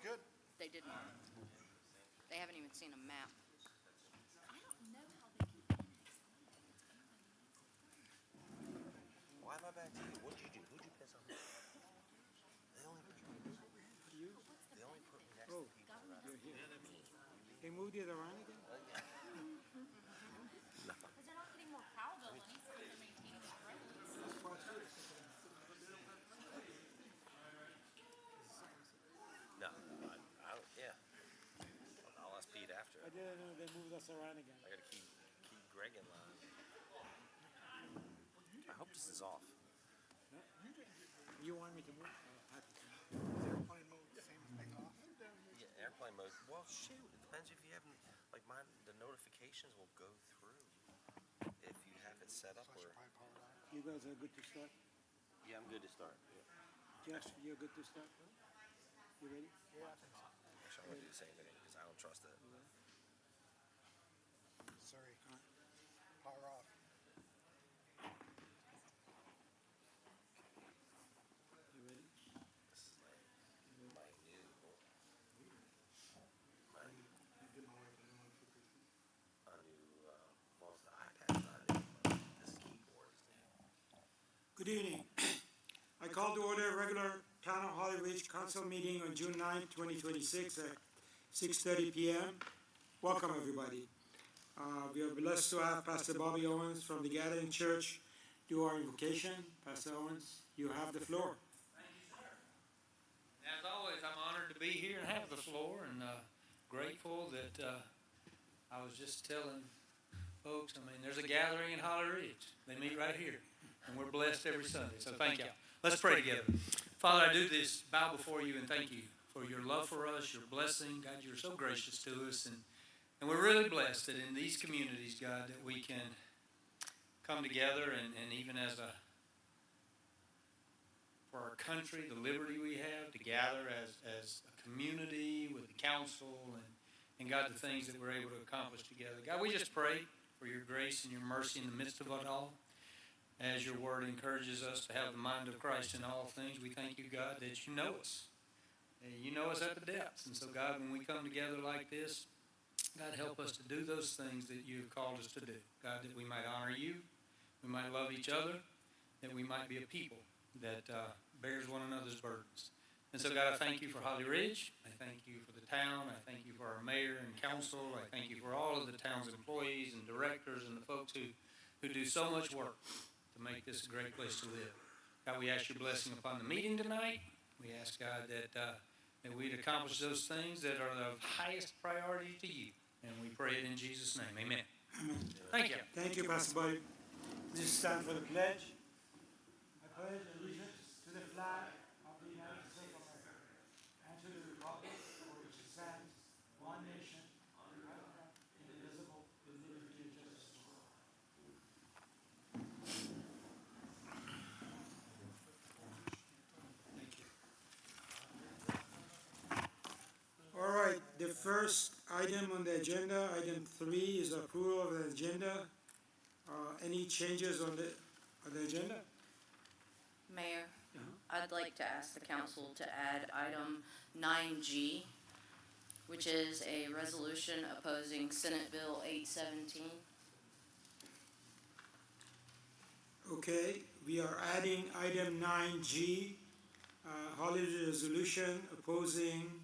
good. They didn't. They haven't even seen a map. I don't know how they can annex land. Why am I back to you? What'd you do? Who'd you piss on? They only put me next to people You're here. They moved it around again? Because they're not getting more power bill money, so they're maintaining the roads. No, I don't, yeah. I'll ask Pete after. I didn't know they moved us around again. I gotta keep Greg in line. I hope this is off. You want me to move? Happy to. Is airplane mode the same as being off? Yeah, airplane mode. Well, shoot, it depends if you haven't, like mine, the notifications will go through if you have it set up So I should or. probably power it on. You guys are good to start? Yeah, I'm good to start. Jeff, you're good to start? You ready? Yeah, I think so. Actually, I'm gonna do the same thing because I don't trust it. Sorry. Power off. You ready? This is like my new, well, the iPad's not new, this keyboard is new. Good evening. I call to order a regular Town of Holly Ridge Council meeting on June 9th, 2026 at 6:30 p.m. Welcome, everybody. We are blessed to have Pastor Bobby Owens from the Gathering Church do our invocation. Pastor Owens, you have the floor. Thank you, sir. As always, I'm honored to be here and have the floor, and grateful that I was just telling folks, I mean, there's a gathering in Holly Ridge. They meet right here, and we're blessed every Sunday, so thank you. Let's pray together. Father, I do this, bow before you, and thank you for your love for us, your blessing. God, you're so gracious to us, and we're really blessed that in these communities, God, that we can come together and even as for our country, the liberty we have to gather as a community with the council and God, the things that we're able to accomplish together. God, we just pray for your grace and your mercy in the midst of it all. As your word encourages us to have the mind of Christ in all things, we thank you, God, that you know us. You know us at the depths. And so, God, when we come together like this, God, help us to do those things that you've called us to do. God, that we might honor you, we might love each other, that we might be a people that bears one another's burdens. And so, God, I thank you for Holly Ridge. I thank you for the town. I thank you for our mayor and council. I thank you for all of the town's employees and directors and the folks who do so much work to make this a great place to live. God, we ask your blessing upon the meeting tonight. We ask, God, that we'd accomplish those things that are of highest priority to you. And we pray it in Jesus' name. Amen. Amen. Thank you. Thank you, Pastor Bobby. Just stand for the pledge. I pledge allegiance to the flag of the United States of America and to the republic for which it stands, one nation, under God, indivisible, with liberty and justice for all. Thank you. All right, the first item on the agenda, item 3, is approval of the agenda. Any changes on the agenda? Mayor, I'd like to ask the council to add item 9G, which is a resolution opposing Senate Bill 817. Okay, we are adding item 9G, Holly resolution opposing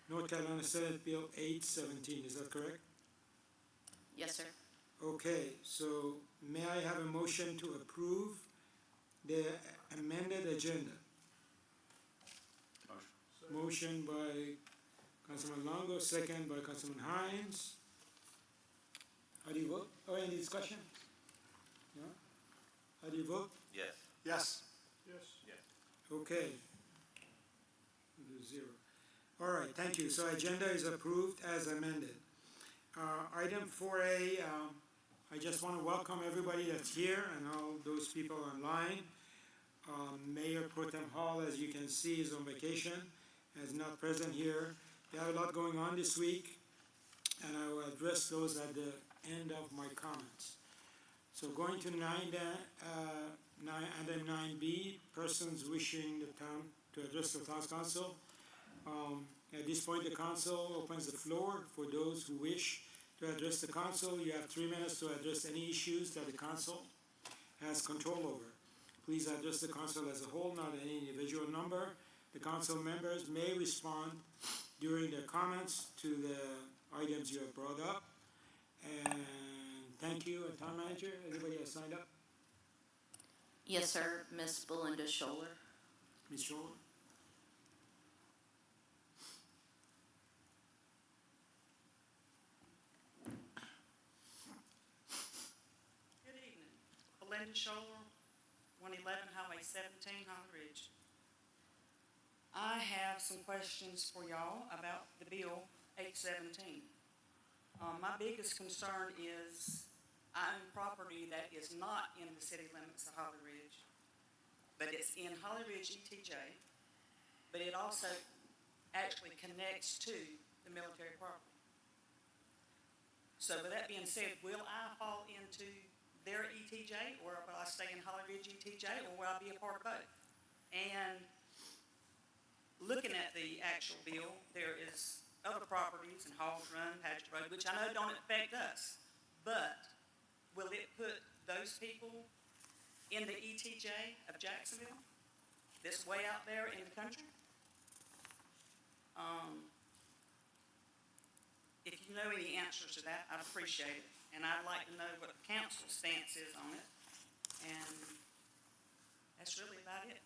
North Carolina Senate Bill 817, is that correct? Yes, sir. Okay, so may I have a motion to approve the amended agenda? Motion by Councilman Longo, second by Councilman Hines. How do you vote? Oh, any discussion? No? How do you vote? Yes. Yes. Okay. 0. All right, thank you. So agenda is approved as amended. Item 4A, I just want to welcome everybody that's here and all those people online. Mayor Pro Tem Hall, as you can see, is on vacation, is not present here. We have a lot going on this week, and I will address those at the end of my comments. So going to item 9B, persons wishing the town to address the town council. At this point, the council opens the floor for those who wish to address the council. You have 3 minutes to address any issues that the council has control over. Please address the council as a whole, not any individual number. The council members may respond during their comments to the items you have brought up. And thank you, town manager. Anybody has signed up? Yes, sir. Miss Belinda Scholler. Ms. Scholler? Good evening. Belinda Scholler, 111 Highway 17, Holly Ridge. I have some questions for y'all about the Bill 817. My biggest concern is I own property that is not in the city limits of Holly Ridge, but it's in Holly Ridge ETJ, but it also actually connects to the military property. So with that being said, will I fall into their ETJ, or will I stay in Holly Ridge ETJ, or will I be a part of both? And looking at the actual bill, there is other properties in Halls Run, Paget Road, which I know don't affect us, but will it put those people in the ETJ of Jacksonville, this way out there in the country? If you know any answers to that, I'd appreciate it. And I'd like to know what the council's stance is on it. And that's really about it.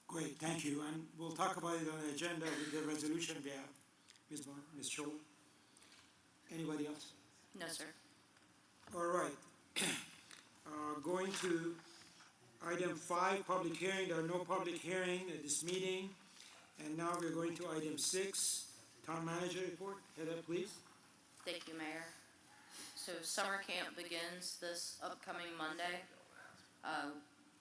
Great, thank you. And we'll talk about it on the agenda with the resolution we have. Ms. Scholler? Anybody else? No, sir. All right. Going to item 5, public hearing. There are no public hearing at this meeting. And now we're going to item 6, town manager report. Heather, please. Thank you, Mayor. So summer camp begins this upcoming Monday.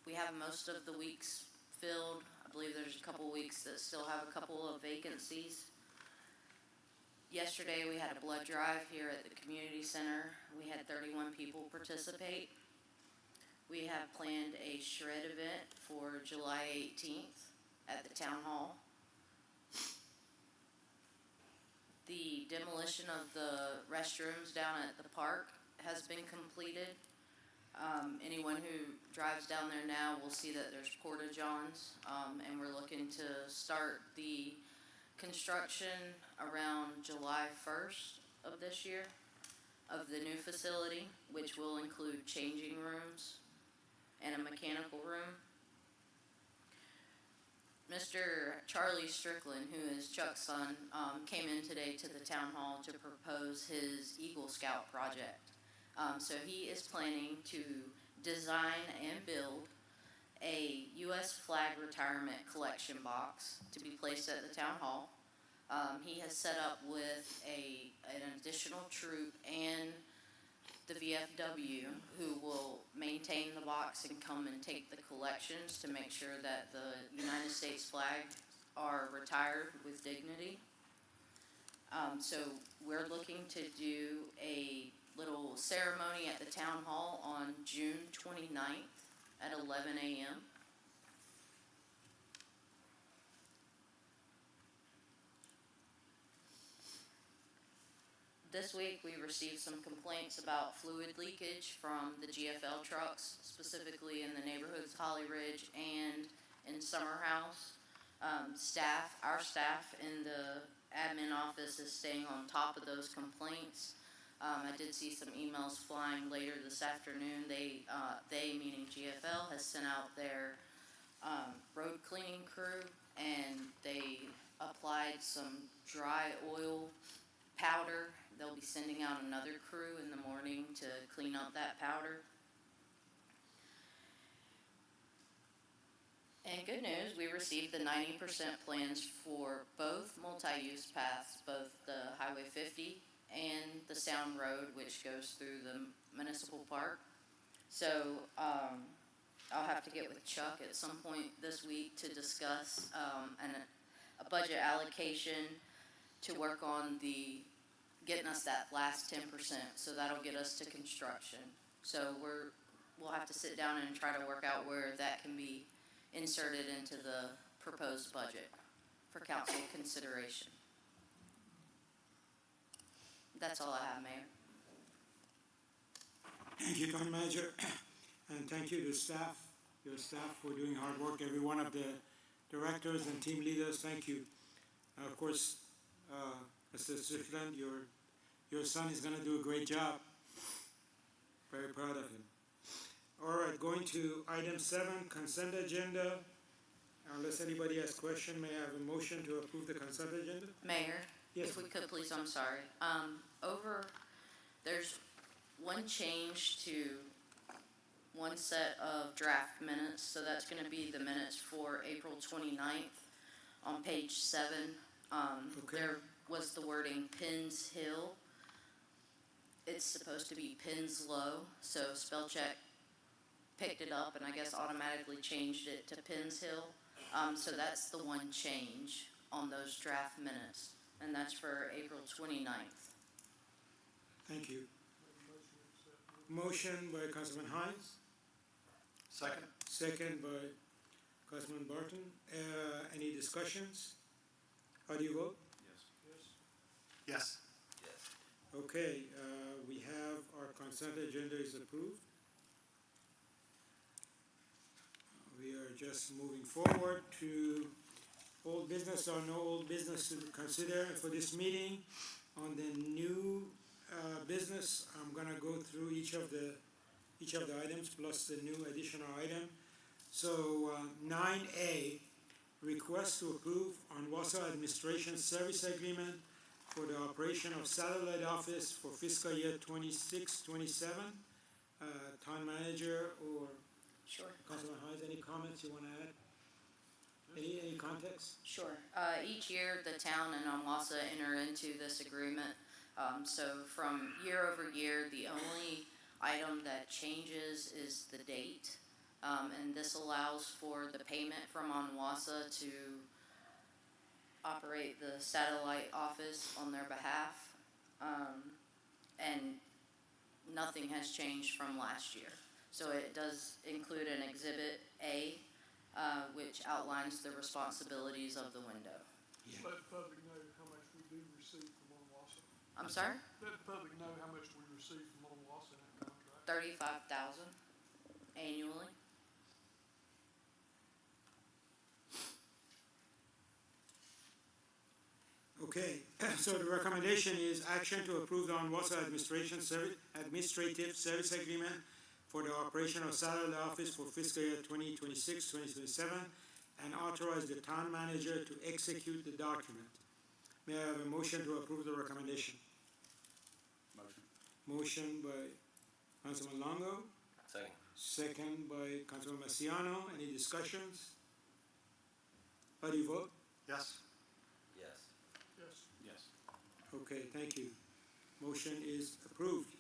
We have most of the weeks filled. I believe there's a couple weeks that still have a couple of vacancies. Yesterday, we had a blood drive here at the community center. We had 31 people participate. We have planned a shred event for July 18th at the town hall. The demolition of the restrooms down at the park has been completed. Anyone who drives down there now will see that there's porta-johns, and we're looking to start the construction around July 1st of this year of the new facility, which will include changing rooms and a mechanical room. Mr. Charlie Strickland, who is Chuck's son, came in today to the town hall to propose his Eagle Scout project. So he is planning to design and build a U.S. flag retirement collection box to be placed at the town hall. He has set up with an additional troop and the VFW who will maintain the box and come and take the collections to make sure that the United States flags are retired with dignity. So we're looking to do a little ceremony at the town hall on June 29th at 11 a.m. This week, we received some complaints about fluid leakage from the GFL trucks, specifically in the neighborhoods Holly Ridge and in Summer House. Our staff in the admin office is staying on top of those complaints. I did see some emails flying later this afternoon. They meaning GFL, has sent out their road cleaning crew, and they applied some dry oil powder. They'll be sending out another crew in the morning to clean up that powder. And good news, we received the 90% plans for both multi-use paths, both the Highway 50 and the Sound Road, which goes through the municipal park. So I'll have to get with Chuck at some point this week to discuss a budget allocation to work on getting us that last 10%. So that'll get us to construction. So we'll have to sit down and try to work out where that can be inserted into the proposed budget for council consideration. That's all I have, Mayor. Thank you, County Manager, and thank you to staff, your staff for doing hard work, every one of the directors and team leaders, thank you. Of course, Mr. Strickland, your son is gonna do a great job. Very proud of him. All right, going to item 7, consent agenda. Unless anybody has question, may I have a motion to approve the consent agenda? Mayor, Yes, if we could please, I'm sorry. There's one change to one set of draft minutes, so that's gonna be the minutes for April 29th on page 7. Okay. There was the wording Pins Hill. It's supposed to be Pins Low, so spell check picked it up and I guess automatically changed it to Pins Hill. So that's the one change on those draft minutes, and that's for April 29th. Thank you. Motion by Councilman Hines, Second. second by Councilman Barton. Any discussions? How do you vote? Yes. Yes. Okay, we have our consent agenda is approved. We are just moving forward to old business or no old business to consider for this meeting. On the new business, I'm gonna go through each of the items plus the new additional item. So 9A, request to approve on Wausau Administration Service Agreement for the operation of satellite office for fiscal year 26-27. Town manager or Sure. Councilman Hines, any comments you wanna add? Any context? Sure. Each year, the town and Onwassa enter into this agreement. So from year over year, the only item that changes is the date. And this allows for the payment from Onwassa to operate the satellite office on their behalf. And nothing has changed from last year. So it does include an Exhibit A, which outlines the responsibilities of the window. Let the public know how much we do receive from Onwassa. I'm sorry? Let the public know how much we receive from Onwassa in that contract. 35,000 annually. Okay, so the recommendation is action to approve the Onwassa Administrative Service Agreement for the operation of satellite office for fiscal year 2026-2027 and authorize the town manager to execute the document. May I have a motion to approve the recommendation? Motion by Councilman Longo, Second. second by Councilman Masiano. Any discussions? How do you vote? Yes. Yes. Yes. Okay, thank you. Motion is approved.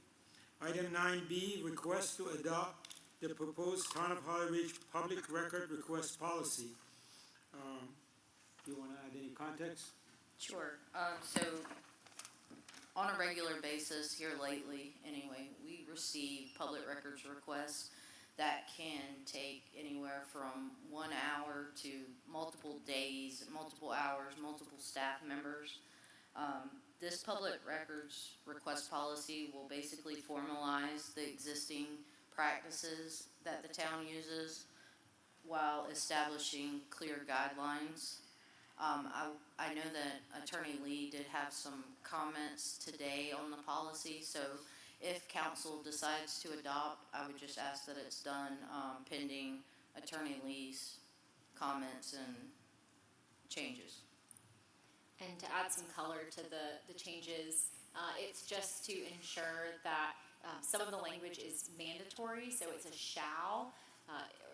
Item 9B, request to adopt the proposed Town of Holly Ridge Public Record Request Policy. You want to add any context? Sure. So on a regular basis here lately, anyway, we receive public records requests that can take anywhere from 1 hour to multiple days, multiple hours, multiple staff members. This public records request policy will basically formalize the existing practices that the town uses while establishing clear guidelines. I know that Attorney Lee did have some comments today on the policy, so if council decides to adopt, I would just ask that it's done pending Attorney Lee's comments and changes. And to add some color to the changes, it's just to ensure that some of the language is mandatory, so it's a shall.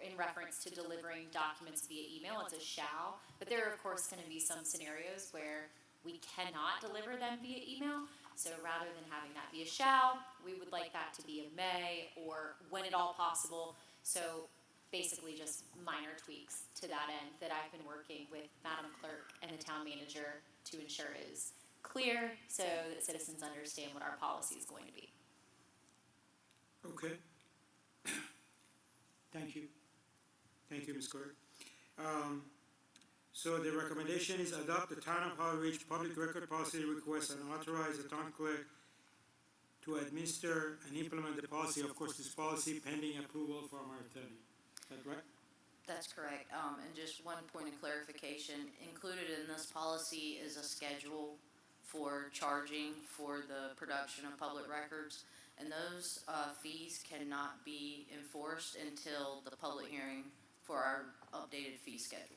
In reference to delivering documents via email, it's a shall. But there are, of course, going to be some scenarios where we cannot deliver them via email. So rather than having that be a shall, we would like that to be a may or when at all possible. So basically just minor tweaks to that end that I've been working with Madam Clerk and the town manager to ensure is clear so that citizens understand what our policy is going to be. Okay. Thank you. Thank you, Ms. Carter. So the recommendation is adopt the Town of Holly Ridge Public Record Policy request and authorize the town clerk to administer and implement the policy, of course, this policy pending approval from our attorney. Is that right? That's correct. And just one point of clarification, included in this policy is a schedule for charging for the production of public records. And those fees cannot be enforced until the public hearing for our updated fee schedule.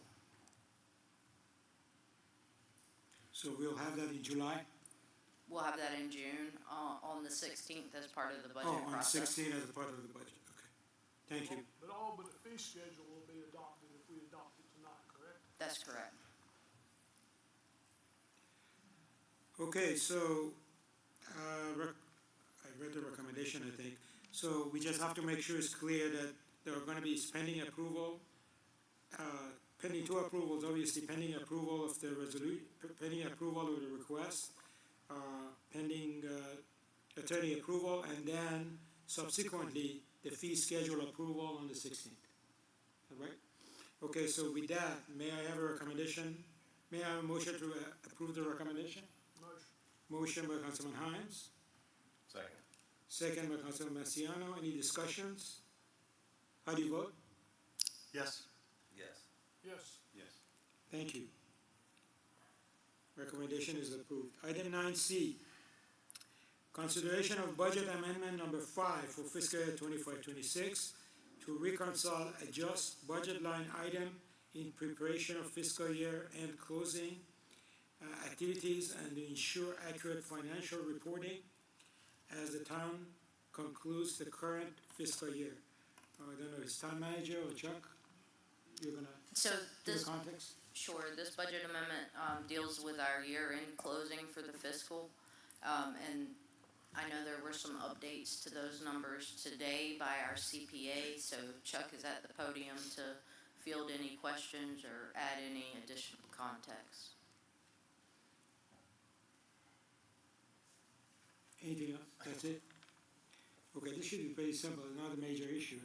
So we'll have that in July? We'll have that in June, on the 16th as part of the budget Oh, on process. 16 as a part of the budget, okay. Thank you. But all but the fee schedule will be adopted if we adopt it tonight, correct? That's correct. Okay, so, I read the recommendation, I think. So we just have to make sure it's clear that there are gonna be pending approval, pending two approvals, obviously pending approval of the pending approval of the request, pending, attorney approval, and then subsequently, the fee schedule approval on the 16th. All right? Okay, so with that, may I have a recommendation? May I have a motion to approve the recommendation? Motion. Motion by Councilman Hines, Second. second by Councilman Marciano. Any discussions? How do you vote? Yes. Yes. Yes. Yes. Thank you. Recommendation is approved. Item 9C, consideration of budget amendment number 5 for fiscal year 25-26 to reconcile adjust budget line item in preparation of fiscal year end closing activities and to ensure accurate financial reporting as the town concludes the current fiscal year. I don't know, is town manager or Chuck? You're gonna So give this, the context? sure, this budget amendment deals with our year-end closing for the fiscal. And I know there were some updates to those numbers today by our CPA, so Chuck is at the podium to field any questions or add any additional context. Anything else? That's it? Okay, this should be pretty simple, not a major issue.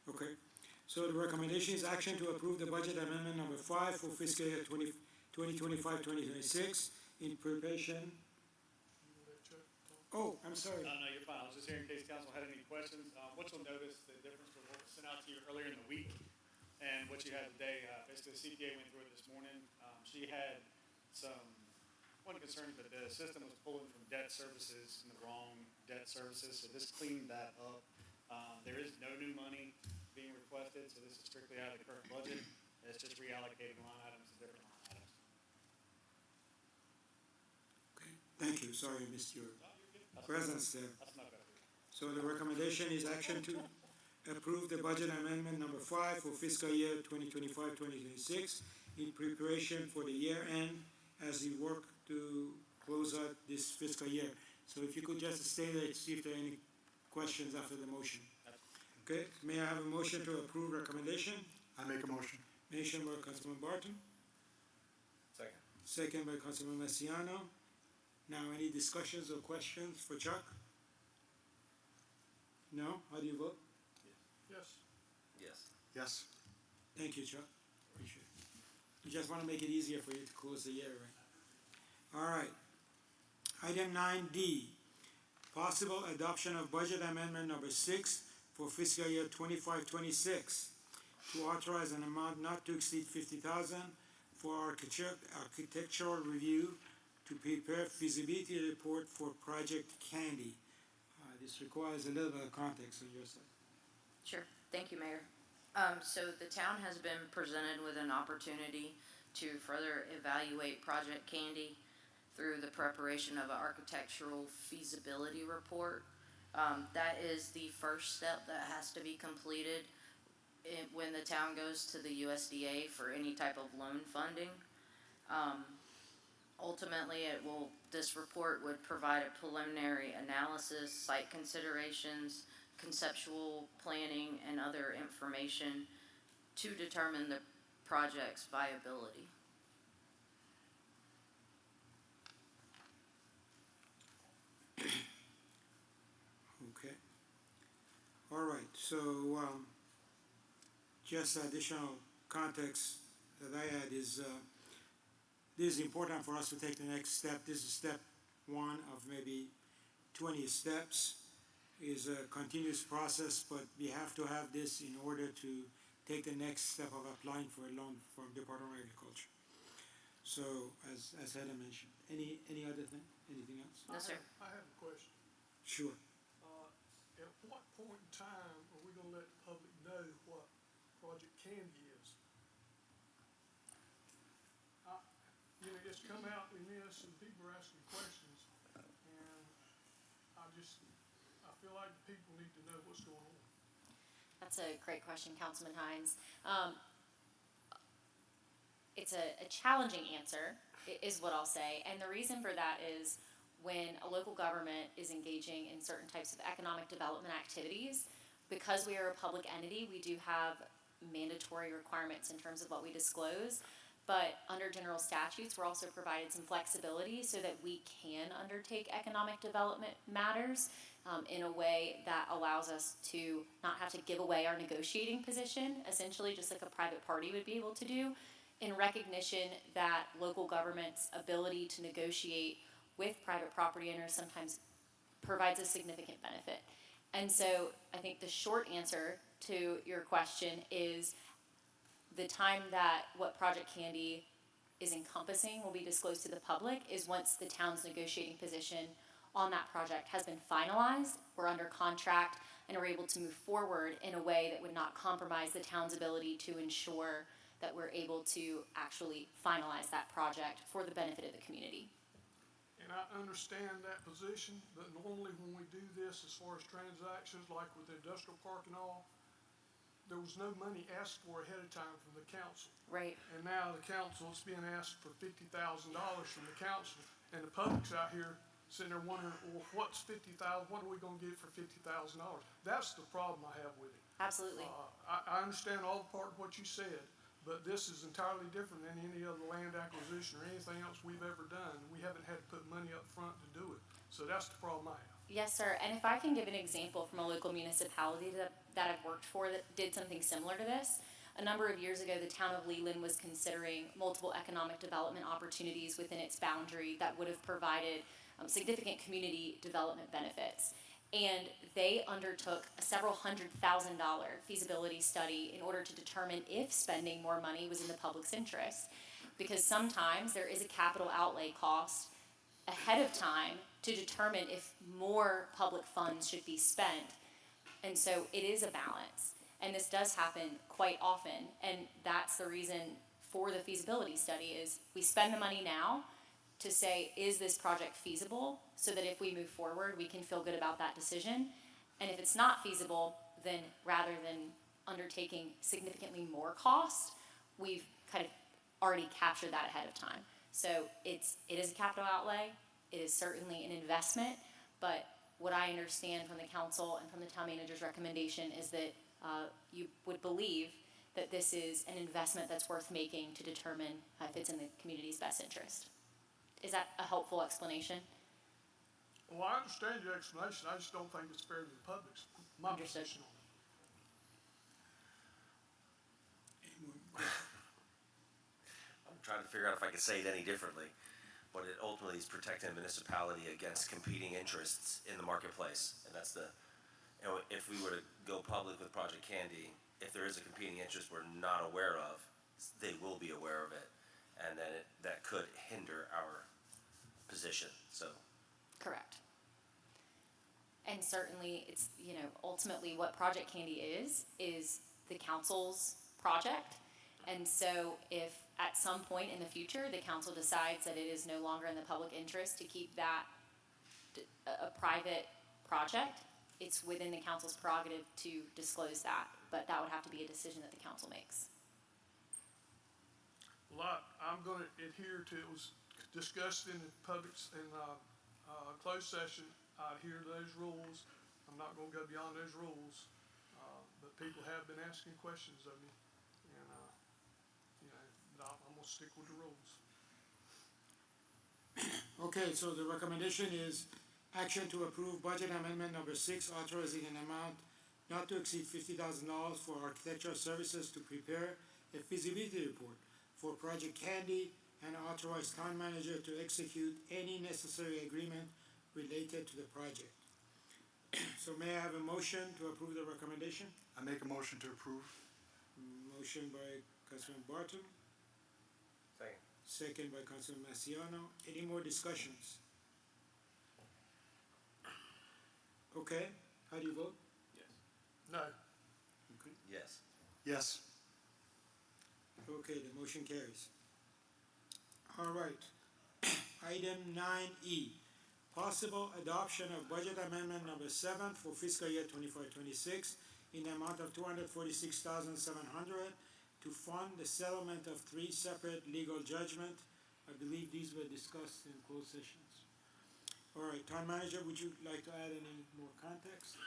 Okay, so the recommendation is action to approve the budget amendment number 5 for fiscal year 2025-2026 in preparation. You wanna let Chuck talk? Oh, I'm sorry. No, you're fine. I was just here in case council had any questions. What you'll notice, the difference from what was sent out to you earlier in the week and what you had today, basically the CPA went through it this morning. She had some, one concern, but the system was pulling from debt services and the wrong debt services, so this cleaned that up. There is no new money being requested, so this is strictly out of the current budget. It's just reallocating line items to different line items. Okay, thank you, sorry I missed your No, you're good. presence there. That's not better. So the recommendation is action to approve the budget amendment number 5 for fiscal year 2025-2026 in preparation for the year end as we work to close out this fiscal year. So if you could just stay there, see if there are any questions after the motion. Okay, may I have a motion to approve recommendation? I make a motion. Motion by Councilman Barton, Second. second by Councilman Marciano. Now, any discussions or questions for Chuck? No? How do you vote? Yes. Yes. Yes. Thank you, Chuck. Appreciate it. We just want to make it easier for you to close the year, right? All right. Item 9D, possible adoption of budget amendment number 6 for fiscal year 25-26 to authorize an amount not to exceed $50,000 for architectural review to prepare feasibility report for Project Candy. This requires a little bit of context on your side. Sure, thank you, Mayor. So the town has been presented with an opportunity to further evaluate Project Candy through the preparation of an architectural feasibility report. That is the first step that has to be completed when the town goes to the USDA for any type of loan funding. Ultimately, this report would provide a preliminary analysis, site considerations, conceptual planning, and other information to determine the project's viability. Okay. All right, so just additional context, that I had is, this is important for us to take the next step. This is step one of maybe 20 steps. Is a continuous process, but we have to have this in order to take the next step of applying for a loan from Department of Agriculture. So, as Heather mentioned, any other thing, anything else? No, sir. I have a question. Sure. At what point in time are we gonna let the public know what Project Candy is? You know, it's come out in this and people are asking questions, and I feel like people need to know what's going on. That's a great question, Councilman Hines. It's a challenging answer, is what I'll say. And the reason for that is when a local government is engaging in certain types of economic development activities, because we are a public entity, we do have mandatory requirements in terms of what we disclose. But under general statutes, we're also provided some flexibility so that we can undertake economic development matters in a way that allows us to not have to give away our negotiating position, essentially just like a private party would be able to do, in recognition that local government's ability to negotiate with private property owners sometimes provides a significant benefit. And so I think the short answer to your question is the time that what Project Candy is encompassing will be disclosed to the public is once the town's negotiating position on that project has been finalized, we're under contract, and are able to move forward in a way that would not compromise the town's ability to ensure that we're able to actually finalize that project for the benefit of the community. And I understand that position, but normally when we do this, as far as transactions, like with the industrial park and all, there was no money asked for ahead of time from the council. Right. And now the council is being asked for $50,000 from the council, and the public's out here sitting there wondering, well, what's $50,000? What are we gonna get for $50,000? That's the problem I have with it. Absolutely. I understand all part of what you said, but this is entirely different than any other land acquisition or anything else we've ever done. We haven't had to put money up front to do it. So that's the problem I have. Yes, sir. And if I can give an example from a local municipality that I've worked for that did something similar to this. A number of years ago, the town of Leland was considering multiple economic development opportunities within its boundary that would have provided significant community development benefits. And they undertook a several $100,000 feasibility study in order to determine if spending more money was in the public's interest. Because sometimes there is a capital outlay cost ahead of time to determine if more public funds should be spent. And so it is a balance. And this does happen quite often. And that's the reason for the feasibility study is we spend the money now to say, is this project feasible? So that if we move forward, we can feel good about that decision. And if it's not feasible, then rather than undertaking significantly more cost, we've kind of already captured that ahead of time. So it is a capital outlay. It is certainly an investment, but what I understand from the council and from the town manager's recommendation is that you would believe that this is an investment that's worth making to determine if it's in the community's best interest. Is that a helpful explanation? Well, I understand your explanation. I just don't think it's fair to the public. My Understood. position on it. I'm trying to figure out if I can say it any differently, but it ultimately is protecting the municipality against competing interests in the marketplace. And that's if we were to go public with Project Candy, if there is a competing interest we're not aware of, they will be aware of it. And then that could hinder our position, so. Correct. And certainly it's, ultimately what Project Candy is the council's project. And so if at some point in the future, the council decides that it is no longer in the public interest to keep that a private project, it's within the council's prerogative to disclose that, but that would have to be a decision that the council makes. Well, I'm gonna adhere to, it was discussed in the closed session, I adhere to those rules. I'm not gonna go beyond those rules, but people have been asking questions of me, and, I'm gonna stick with the rules. Okay, so the recommendation is action to approve budget amendment number 6, authorizing an amount not to exceed $50,000 for architectural services to prepare a feasibility report for Project Candy and authorize town manager to execute any necessary agreement related to the project. So may I have a motion to approve the recommendation? I make a motion to approve. Motion by Councilman Barton, Second. second by Councilman Massiano. Any more discussions? Okay, how do you vote? No. Okay. Yes. Yes. Okay, the motion carries. All right. Item 9E, possible adoption of budget amendment number 7 for fiscal year 25-26 in the amount of $246,700 to fund the settlement of 3 separate legal judgment. I believe these were discussed in closed sessions. All right, town manager, would you like to add any more context?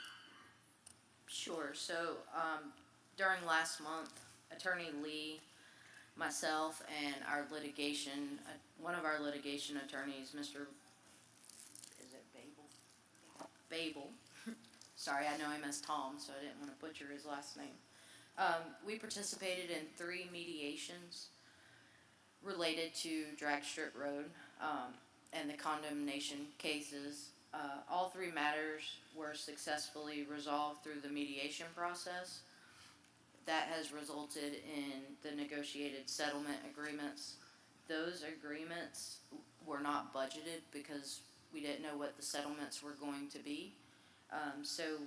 Sure. So during last month, Attorney Lee, myself, and our litigation, one of our litigation attorneys, Mr. Is it Babel? Babel. Sorry, I know him as Tom, so I didn't want to butcher his last name. We participated in 3 mediations related to Drag Strip Road and the condemnation cases. All 3 matters were successfully resolved through the mediation process. That has resulted in the negotiated settlement agreements. Those agreements were not budgeted because we didn't know what the settlements were going to be. So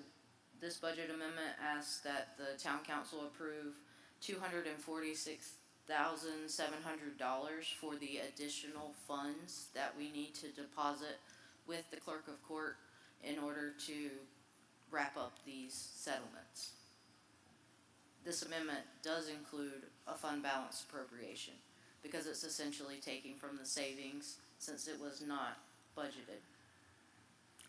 this budget amendment asks that the town council approve $246,700 for the additional funds that we need to deposit with the clerk of court in order to wrap up these settlements. This amendment does include a fund balance appropriation because it's essentially taking from the savings since it was not budgeted.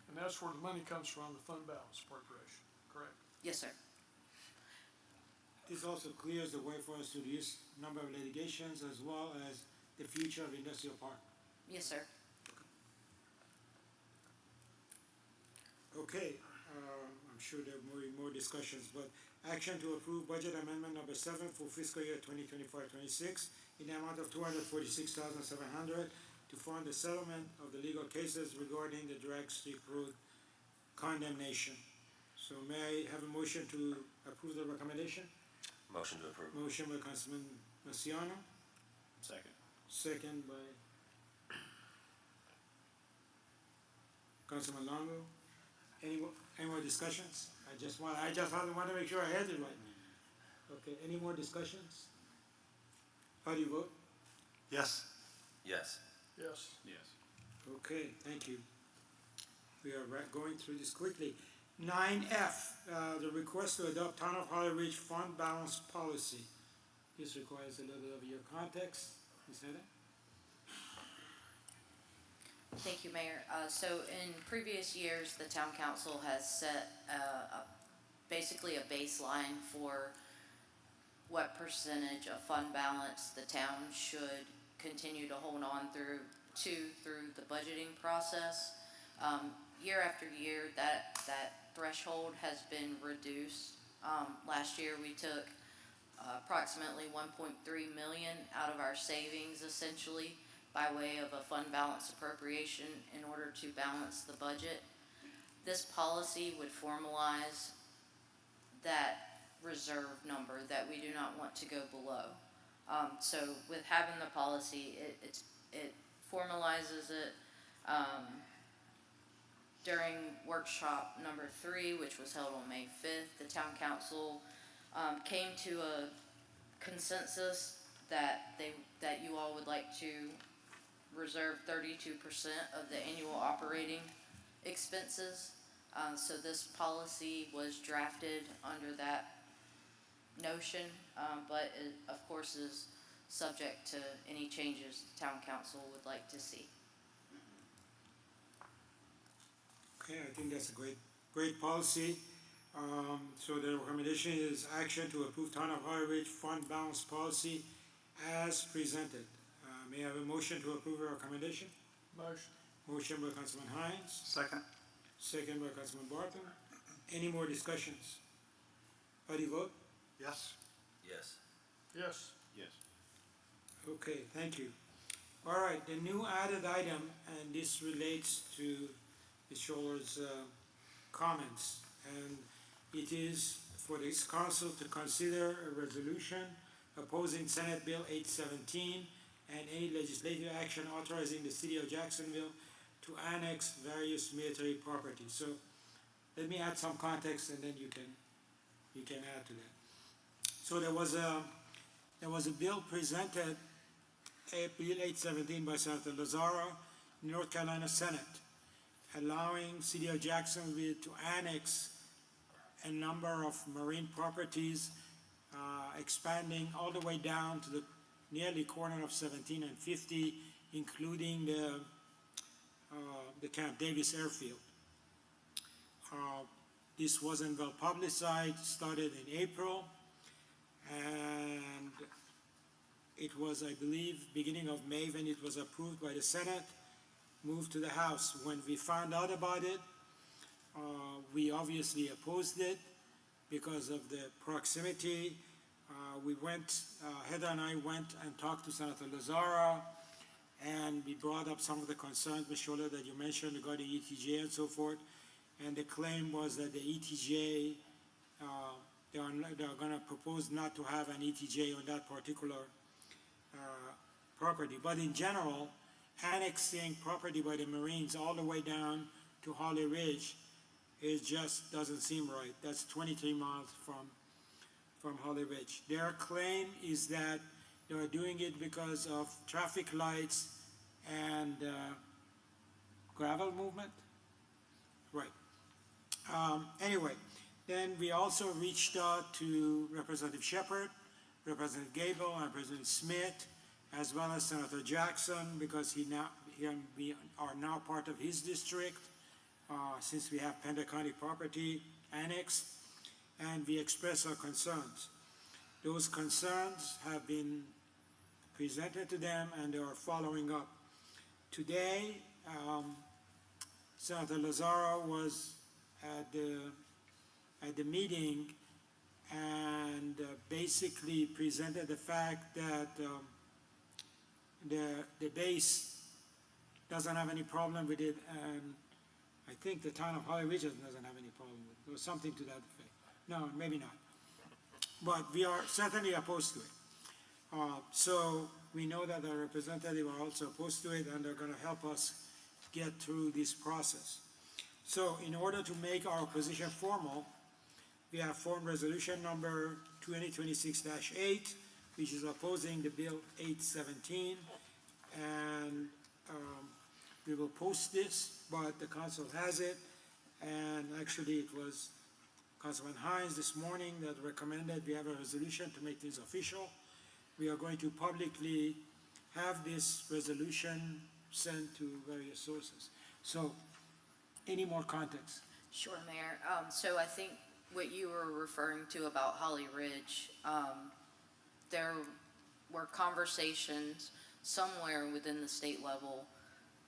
And that's where the money comes from, the fund balance appropriation, correct? Yes, sir. This also clears the way for us to reduce number of litigations as well as the future of industrial park. Yes, sir. Okay, I'm sure there will be more discussions, but action to approve budget amendment number 7 for fiscal year 2025-26 in the amount of $246,700 to fund the settlement of the legal cases regarding the Drag Strip Road condemnation. So may I have a motion to approve the recommendation? Motion to approve. Motion by Councilman Massiano, Second. second by Councilman Longo. Any more discussions? I just want to make sure I had it right. Okay, any more discussions? How do you vote? Yes. Yes. Yes. Yes. Okay, thank you. We are going through this quickly. 9F, the request to adopt Town of Holly Ridge fund balance policy. This requires a little bit of your context. Ms. Heather? Thank you, Mayor. So in previous years, the town council has set basically a baseline for what percentage of fund balance the town should continue to hold on through the budgeting process. Year after year, that threshold has been reduced. Last year, we took approximately 1.3 million out of our savings, essentially, by way of a fund balance appropriation in order to balance the budget. This policy would formalize that reserve number that we do not want to go below. So with having the policy, it formalizes it. During workshop number 3, which was held on May 5th, the town council came to a consensus that you all would like to reserve 32% of the annual operating expenses. So this policy was drafted under that notion, but it, of course, is subject to any changes the town council would like to see. Okay, I think that's a great policy. So the recommendation is action to approve Town of Holly Ridge fund balance policy as presented. May I have a motion to approve the recommendation? Motion. Motion by Councilman Hines, Second. second by Councilman Barton. Any more discussions? How do you vote? Yes. Yes. Yes. Yes. Okay, thank you. All right, the new added item, and this relates to Ms. Schuller's comments, and it is for this council to consider a resolution opposing Senate Bill 817 and any legislative action authorizing the city of Jacksonville to annex various military properties. So let me add some context and then you can add to that. So there was a bill presented, Bill 817 by Senator Lazara, North Carolina Senate, allowing city of Jacksonville to annex a number of marine properties, expanding all the way down to the nearly corner of 17 and 50, including the Camp Davis airfield. This wasn't well publicized, started in April, and it was, I believe, beginning of May when it was approved by the Senate, moved to the House. When we found out about it, we obviously opposed it because of the proximity. Heather and I went and talked to Senator Lazara, and we brought up some of the concerns, Ms. Scholler, that you mentioned regarding ETJ and so forth. And the claim was that the ETJ, they are going to propose not to have an ETJ on that particular property. But in general, annexing property by the Marines all the way down to Holly Ridge, it just doesn't seem right. That's 23 miles from Holly Ridge. Their claim is that they are doing it because of traffic lights and gravel movement. Right. Anyway, then we also reached out to Representative Shepherd, Representative Gable, and Representative Smith, as well as Senator Jackson, because we are now part of his district, since we have Pender County property annexed, and we expressed our concerns. Those concerns have been presented to them, and they are following up. Today, Senator Lazara was at the meeting and basically presented the fact that the base doesn't have any problem with it, and I think the town of Holly Ridge doesn't have any problem with it. There was something to that effect. No, maybe not. But we are certainly opposed to it. So we know that the representatives are also opposed to it, and they're going to help us get through this process. So in order to make our position formal, we have formed resolution number 2026-8, which is opposing the Bill 817, and we will post this, but the council has it, and actually it was Councilman Hines this morning that recommended we have a resolution to make this official. We are going to publicly have this resolution sent to various sources. So, any more context? Sure, Mayor. So I think what you were referring to about Holly Ridge, there were conversations somewhere within the state level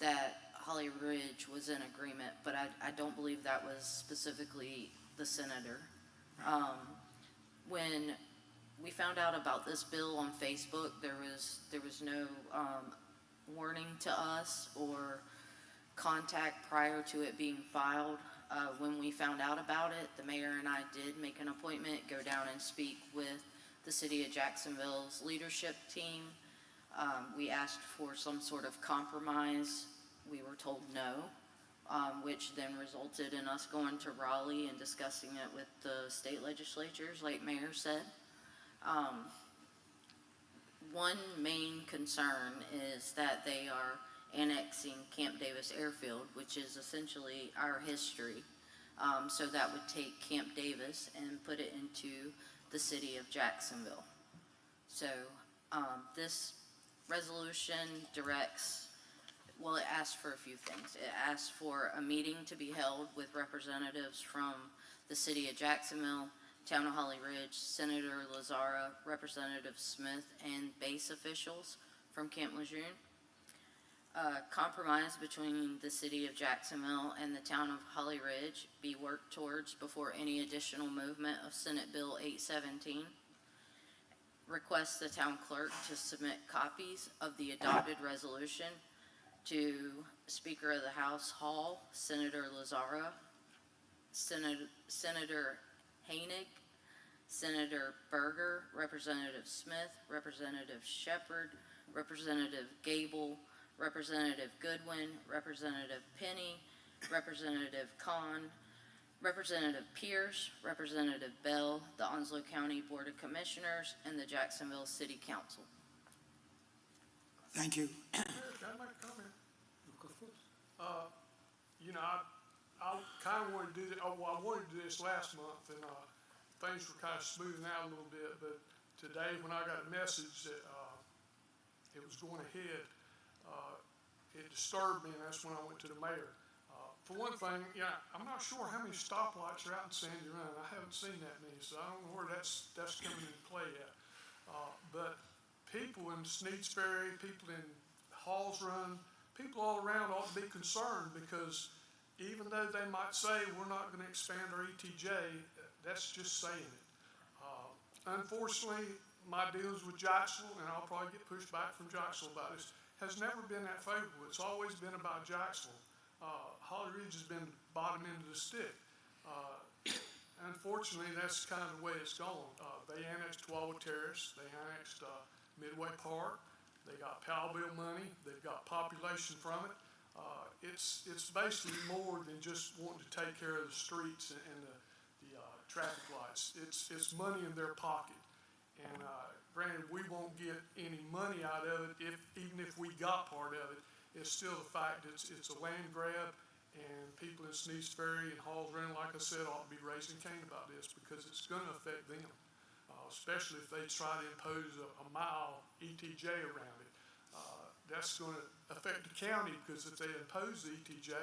that Holly Ridge was in agreement, but I don't believe that was specifically the senator. When we found out about this bill on Facebook, there was no warning to us or contact prior to it being filed. When we found out about it, the mayor and I did make an appointment, go down and speak with the city of Jacksonville's leadership team. We asked for some sort of compromise. We were told no, which then resulted in us going to Raleigh and discussing it with the state legislatures, like Mayor said. One main concern is that they are annexing Camp Davis Airfield, which is essentially our history. So that would take Camp Davis and put it into the city of Jacksonville. So this resolution it asks for a few things. It asks for a meeting to be held with representatives from the city of Jacksonville, Town of Holly Ridge, Senator Lazara, Representative Smith, and base officials from Camp Lejeune. Compromise between the city of Jacksonville and the town of Holly Ridge be worked towards before any additional movement of Senate Bill 817. request the town clerk to submit copies of the adopted resolution to Speaker of the House Hall, Senator Lazara, Senator Heinig, Senator Berger, Representative Smith, Representative Shepherd, Representative Gable, Representative Goodwin, Representative Penny, Representative Kahn, Representative Pierce, Representative Bell, the Onslow County Board of Commissioners, and the Jacksonville City Council. Thank you. Can I make a comment? You know, I kind of wanted to do that, I wanted to do this last month, and, things were kind of smoothing out a little bit, but today, when I got a message that, it was going ahead, it disturbed me, and that's when I went to the mayor. For one thing, yeah, I'm not sure how many stoplights are out in Sandy Run. I haven't seen that many, so I don't know where that's coming into play yet. But people in Sneads Ferry, people in Halls Run, people all around ought to be concerned, because even though they might say we're not going to expand our ETJ, that's just saying it. Unfortunately, my dealings with Jacksonville, and I'll probably get pushed back from Jacksonville about this, has never been that favorable. It's always been about Jacksonville. Holly Ridge has been bottom end of the stick. Unfortunately, that's kind of the way it's going. They annexed Wawa Terrace, they annexed Midway Park, they got Powellville money, they've got population from it. It's basically more than just wanting to take care of the streets and the traffic lights. It's money in their pocket. And granted, we won't get any money out of it even if we got part of it. It's still the fact that it's a land grab, and people in Sneads Ferry and Halls Run, like I said, ought to be raising Cain about this, because it's going to affect them, especially if they try to impose a mile ETJ around it. That's going to affect the county, because if they impose the ETJ,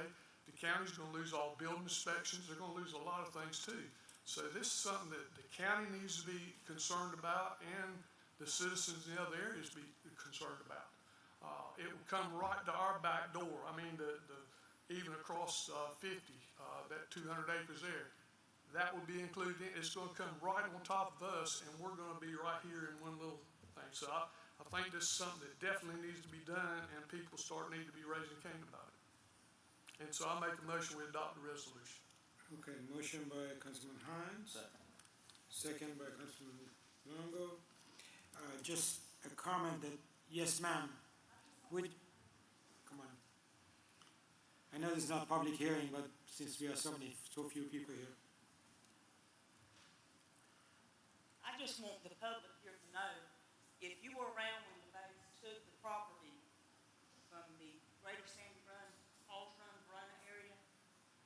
the county's going to lose all building inspections. They're going to lose a lot of things too. So this is something that the county needs to be concerned about, and the citizens in the other areas be concerned about. It will come right to our back door. I mean, even across 50, that 200 acres there, that will be included in. It's going to come right on top of us, and we're going to be right here in one little thing. So I think this is something that definitely needs to be done, and people need to be raising Cain about it. And so I make a motion we adopt the resolution. Okay, motion by Councilman Hines, second by Councilman Longo. Just a comment that, yes, ma'am, come on. I know this is not a public hearing, but since we are so few people here. I just want the public here to know, if you were around when the banks took the property from the greater Sandy Run, Halls Run, Verona area,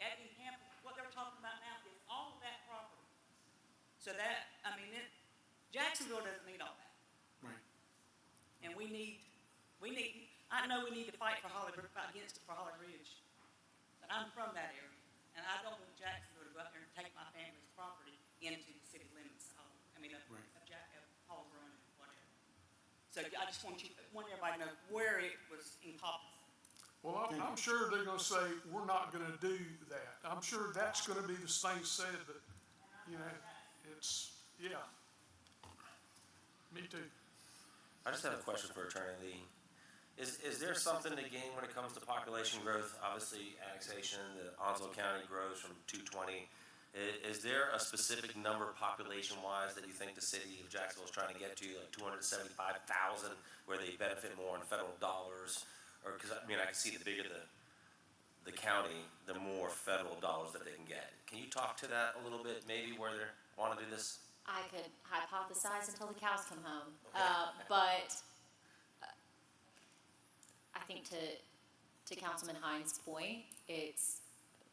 Ebony Campbell, what they're talking about now is all of that property. So that, Jacksonville doesn't need all that. Right. And I know we need to fight against it for Holly Ridge. But I'm from that area, and I don't want Jacksonville to go out there and take my family's property into the city limits. Halls Run, whatever. So I just want everybody to know where it was encompassed. Well, I'm sure they're going to say, we're not going to do that. I'm sure that's going to be the same said, but, yeah. Me too. I just have a question for Attorney Lee. Is there something to gain when it comes to population growth? Obviously, annexation, the Onslow County grows from 220. Is there a specific number population-wise that you think the city of Jacksonville is trying to get to, like 275,000, where they benefit more in federal dollars? Or, because I can see the bigger the county, the more federal dollars that they can get. Can you talk to that a little bit, maybe where they want to do this? I could hypothesize until the cows come home. But I think to Councilman Hines' point, it's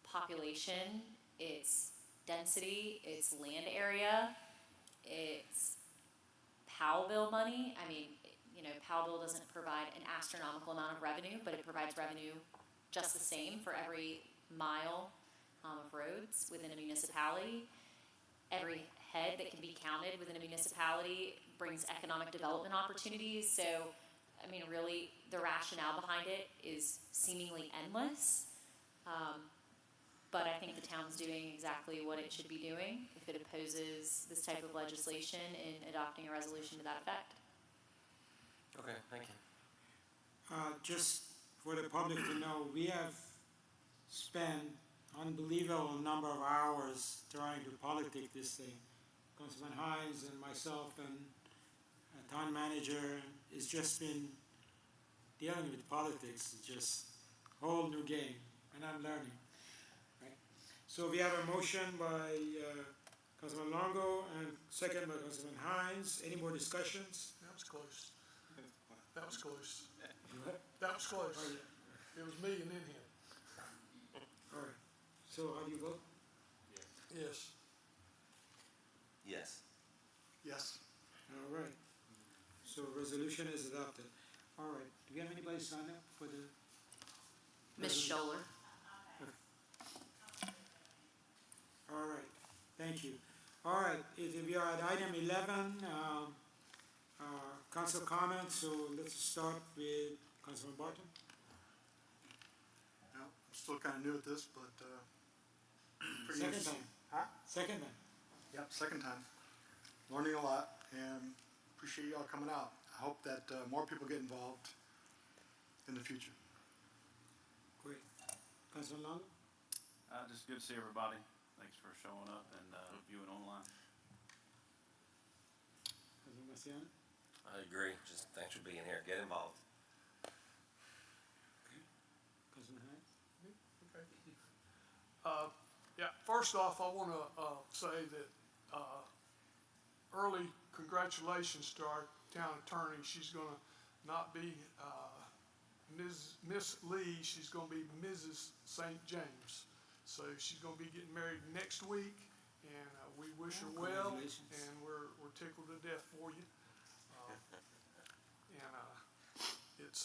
population, it's density, it's land area, it's Powellville money. Powellville doesn't provide an astronomical amount of revenue, but it provides revenue just the same for every mile of roads within a municipality. Every head that can be counted within a municipality brings economic development opportunities. So, really, the rationale behind it is seemingly endless. but I think the town's doing exactly what it should be doing if it opposes this type of legislation in adopting a resolution to that effect. Okay, thank you. Just for the public to know, we have spent unbelievable number of hours trying to politic this thing. Councilman Hines and myself and town manager, it's just been dealing with politics, it's just a whole new game, and I'm learning. Right? So we have a motion by Councilman Longo and second by Councilman Hines. Any more discussions? That was close. That was close. That was close. It was me and then him. All right. So how do you vote? Yes. Yes. Yes. All right. So resolution is adopted. All right. Do we have anybody sign up for the? Ms. Scholler? All right. Thank you. All right. We are at item 11, council comments. So let's start with Councilman Barton. Now, I'm still kind of new at this, but, pretty Second interesting. time. Huh? Second time. Yep, second time. Learning a lot and appreciate y'all coming out. I hope that, more people get involved in the future. Great. Councilman Longo? Just good to see everybody. Thanks for showing up and viewing online. Councilman Marciano? I agree. Just thanks for being here. Get involved. Councilman Hines? Okay. Yeah, first off, I want to say that early congratulations to our town attorney. She's going to not be Miss Lee, she's going to be Mrs. St. James. So she's going to be getting married next week, and we wish her well, Congratulations. and we're tickled to death for you. It's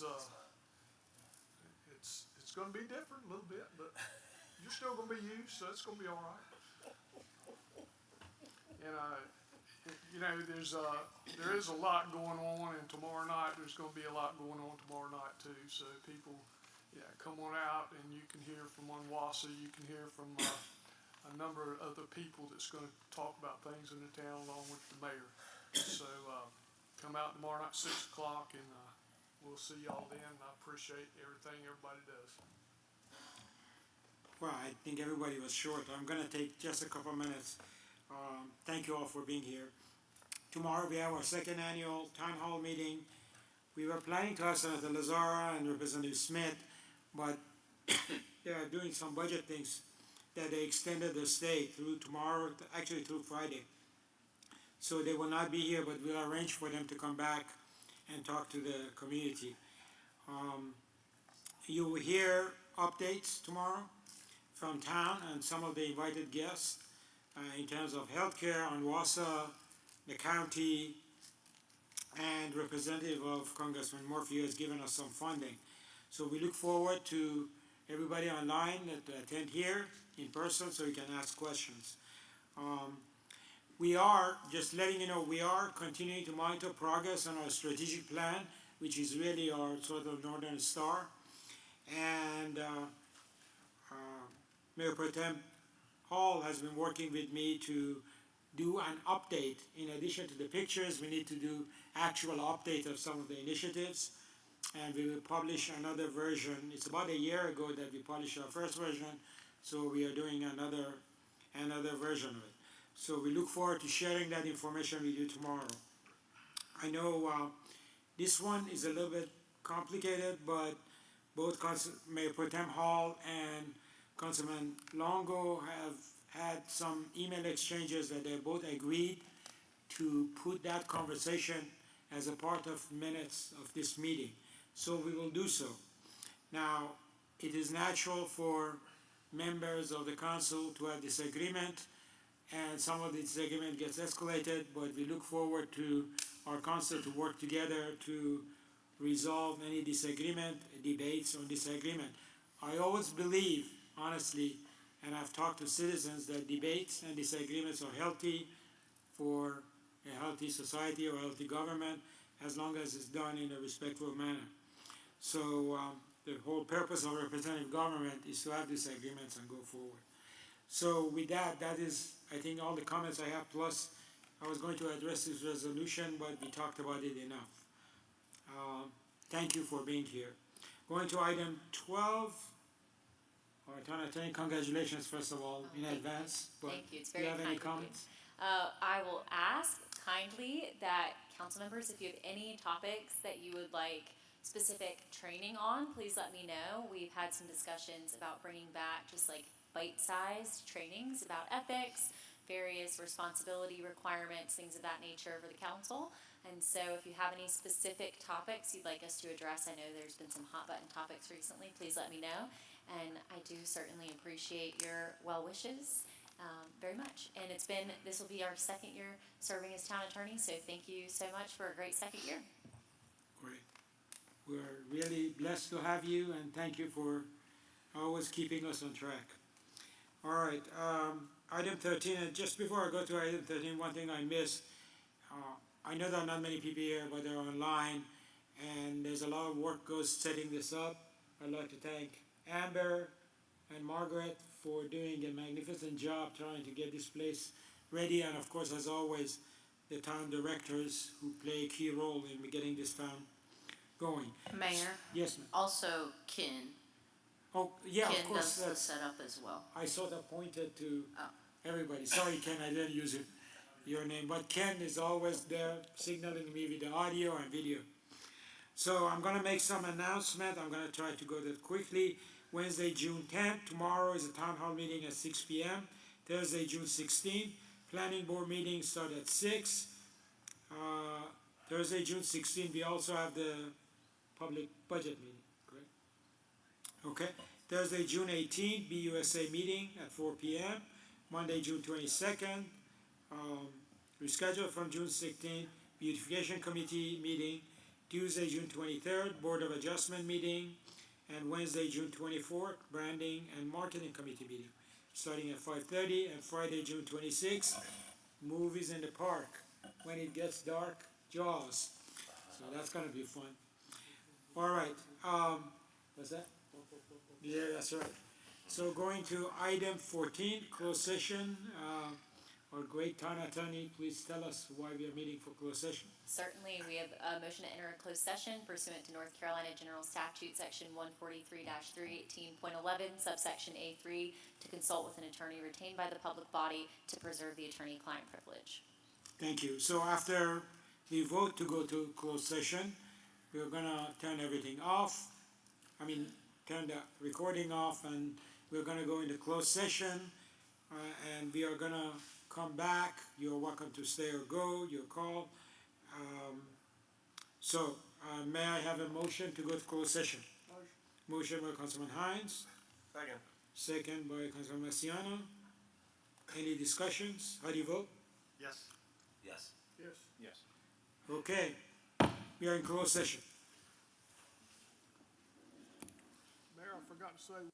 going to be different a little bit, but you're still going to be you, so it's going to be all right. And you know, there is a lot going on, and tomorrow night there's going to be a lot going on tomorrow night too. So people, yeah, come on out, and you can hear from Onwassa, you can hear from a number of other people that's going to talk about things in the town along with the mayor. So come out tomorrow night, 6 o'clock, and we'll see y'all then. And I appreciate everything everybody does. Well, I think everybody was short. I'm going to take just a couple minutes. Thank you all for being here. Tomorrow we have our second annual town hall meeting. We were planning to have Senator Lazara and Representative Smith, but they are doing some budget things that they extended the stay through tomorrow, actually through Friday. So they will not be here, but we'll arrange for them to come back and talk to the community. You will hear updates tomorrow from town and some of the invited guests in terms of healthcare on Onwassa, the county, and representative of Congressman Murphy has given us some funding. So we look forward to everybody online to attend here in person so you can ask questions. We are, just letting you know, we are continuing to monitor progress on our strategic plan, which is really our sort of Northern Star. And Mayor Pro Tem Hall has been working with me to do an update. In addition to the pictures, we need to do actual update of some of the initiatives. And we will publish another version. It's about a year ago that we published our first version, so we are doing another version of it. So we look forward to sharing that information with you tomorrow. I know this one is a little bit complicated, but both Mayor Pro Tem Hall and Councilman Longo have had some email exchanges that they both agreed to put that conversation as a part of minutes of this meeting. So we will do so. Now, it is natural for members of the council to have disagreement, and some of the disagreement gets escalated, but we look forward to our council to work together to resolve any disagreement, debates or disagreement. I always believe, honestly, and I've talked to citizens, that debates and disagreements are healthy for a healthy society or healthy government, as long as it's done in a respectful manner. So the whole purpose of representative government is to have disagreements and go forward. So with that, that is, I think, all the comments I have, plus I was going to address this resolution, but we talked about it enough. Thank you for being here. Going to item 12. Town Attorney, congratulations, first of all, in thank you. advance. But Thank you. It's do you very have any kind of you. comments? I will ask kindly that council members, if you have any topics that you would like specific training on, please let me know. We've had some discussions about bringing back just like bite-sized trainings about ethics, various responsibility requirements, things of that nature for the council. And so if you have any specific topics you'd like us to address, I know there's been some hot button topics recently, please let me know. And I do certainly appreciate your well wishes very much. And this will be our second year serving as town attorney, so thank you so much for a great second year. Great. We're really blessed to have you, and thank you for always keeping us on track. All right, item 13, and just before I go to item 13, one thing I missed. I know there are not many people here, but they're online, and there's a lot of work goes setting this up. I'd like to thank Amber and Margaret for doing a magnificent job trying to get this place ready, and of course, as always, the town directors who play a key role in getting this town going. Mayor, Yes, ma'am. also Ken. Oh, yeah, of Ken course, does the that's, setup as well. I sort of pointed to Oh. everybody. Sorry, Ken, I didn't use your name, but Ken is always there signaling me with the audio and video. So I'm gonna make some announcement. I'm gonna try to go that quickly. Wednesday, June 10th, tomorrow is a town hall meeting at 6 p.m. Thursday, June 16th, planning board meeting start at 6. Thursday, June 16th, we also have the public budget meeting, correct? Okay. Thursday, June 18th, BUSA meeting at 4 p.m. Monday, June 22nd, rescheduled from June 16th, beautification committee meeting. Tuesday, June 23rd, Board of Adjustment meeting, and Wednesday, June 24th, branding and marketing committee meeting, starting at 5:30, and Friday, June 26th, movies in the park. When it gets dark, Jaws. So that's gonna be fun. All right, what's that? Yeah, that's right. So going to item 14, closed session. Our great town attorney, please tell us why we are meeting for closed session. Certainly, we have a motion to enter a closed session pursuant to North Carolina General Statute, Section 143-318.11, subsection A3, to consult with an attorney retained by the public body to preserve the attorney-client privilege. Thank you. So after the vote to go to closed session, we're gonna turn everything off. Turn the recording off, and we're gonna go into closed session, and we are gonna come back. You're welcome to stay or go, your call. May I have a motion to go to closed session? Motion by Councilman Hines, Second. second by Councilman Marciano. Any discussions? How do you vote? Yes. Yes. Yes. Yes. Okay, we are in closed session. Mayor, I forgot to say,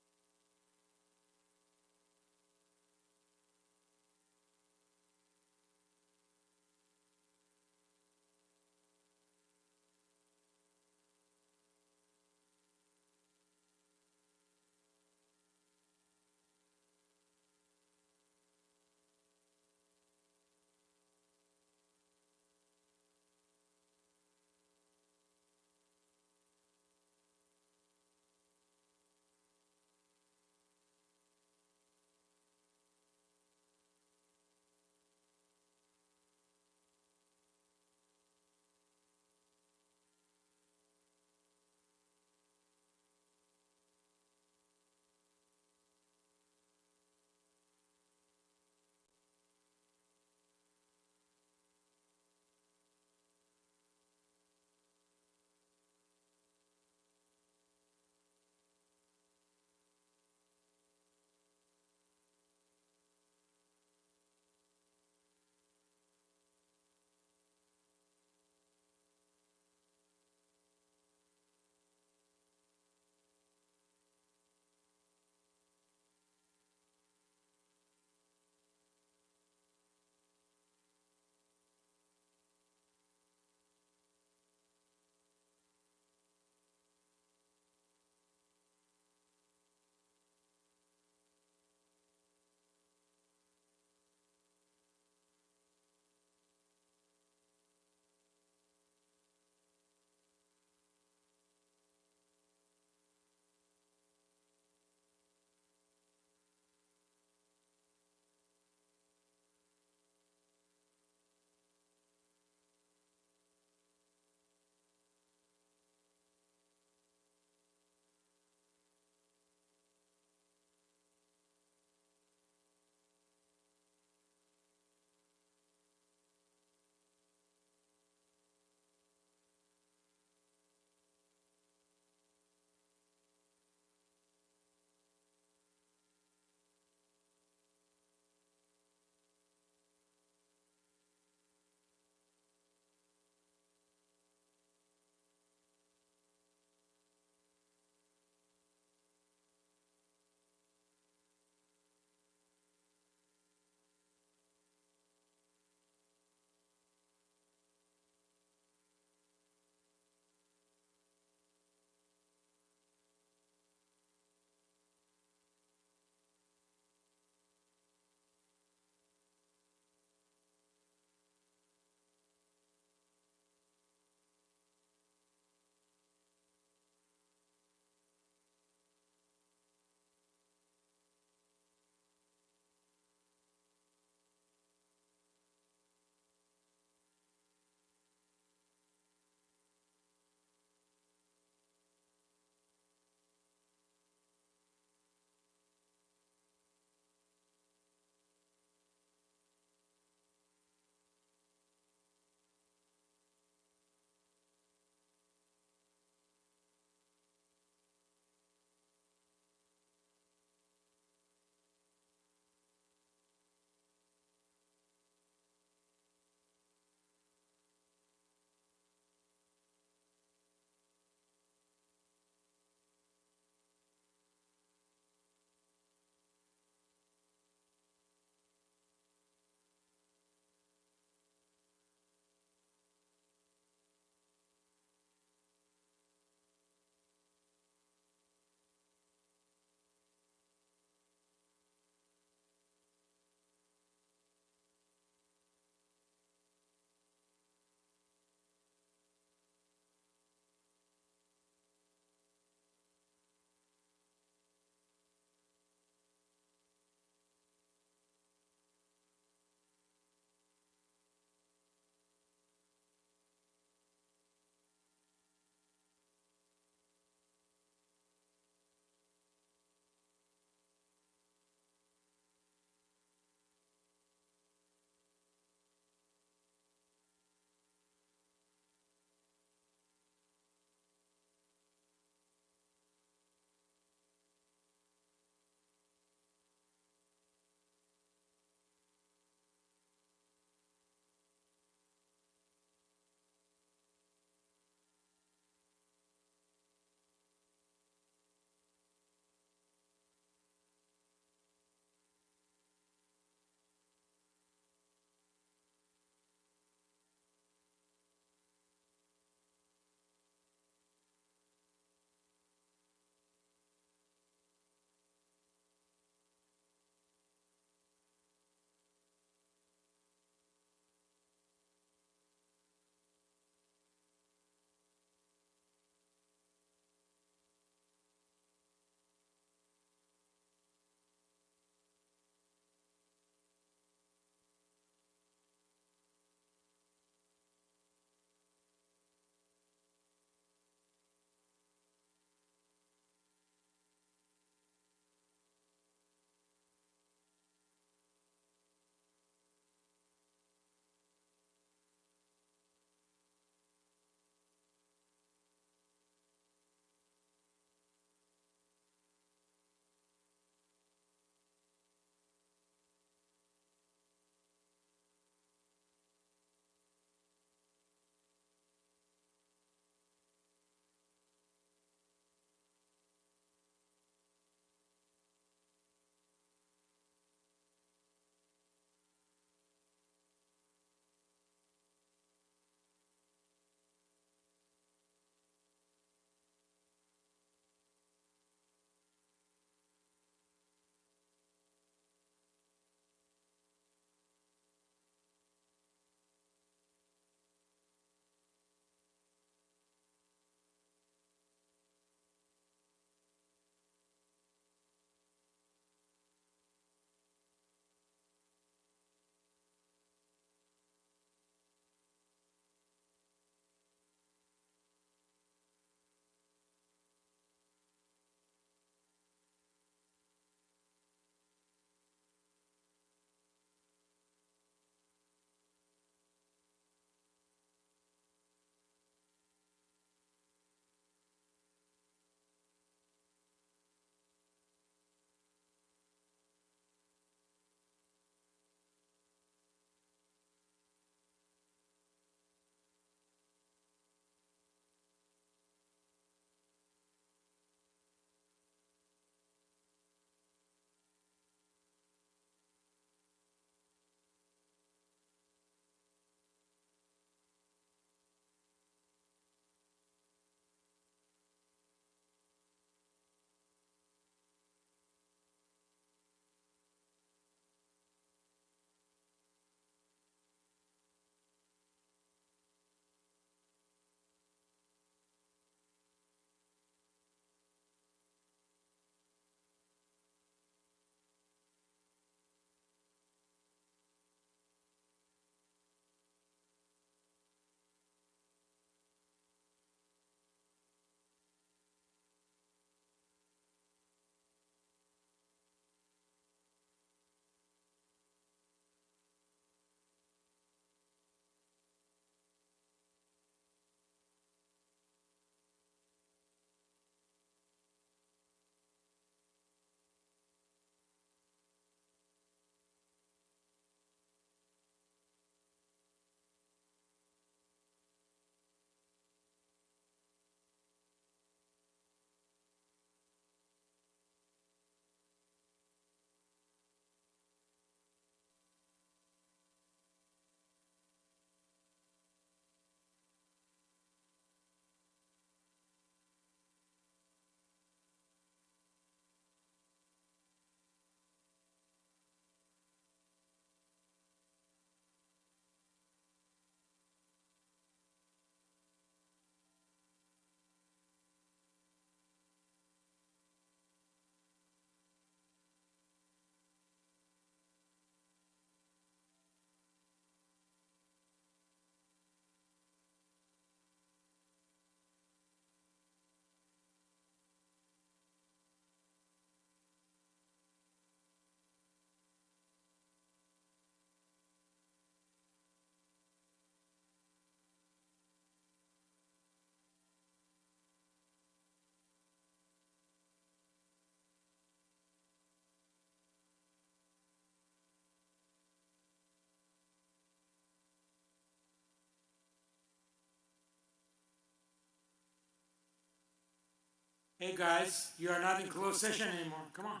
Hey, guys, you are not in closed session anymore, come on.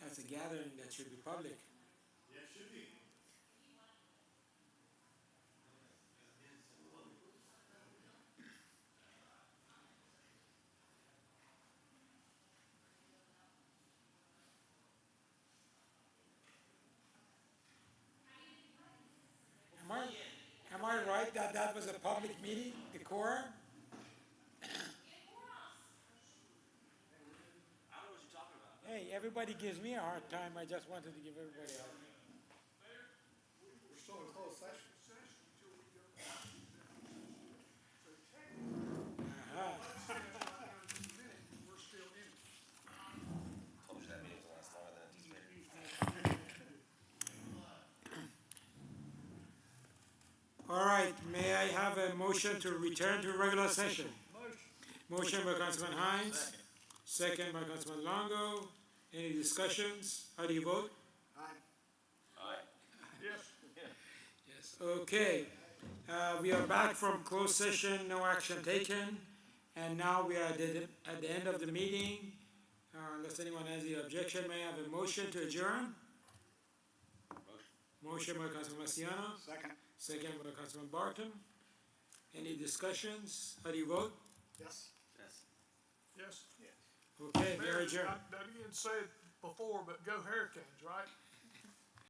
That's a gathering that should be public. Am I right that that was a public meeting, the quorum? Hey, everybody gives me a hard time, I just wanted to give everybody a hard time. We're still in closed session. We're still in it. Told you that meeting will last longer than anticipated. All right, may I have a motion to return to regular session? Motion by Councilman Hines, second by Councilman Longo. Any discussions? How do you vote? Yes. Yes. Okay, we are back from closed session, no action taken. And now we are at the end of the meeting. Unless anyone has any objection, may I have a motion to adjourn? Motion by Councilman Marciano, Second. second by Councilman Barton. Any discussions? How do you vote? Yes. Yes. Okay, we are Mayor, adjourned. I didn't say it before, but go Hurricanes, right?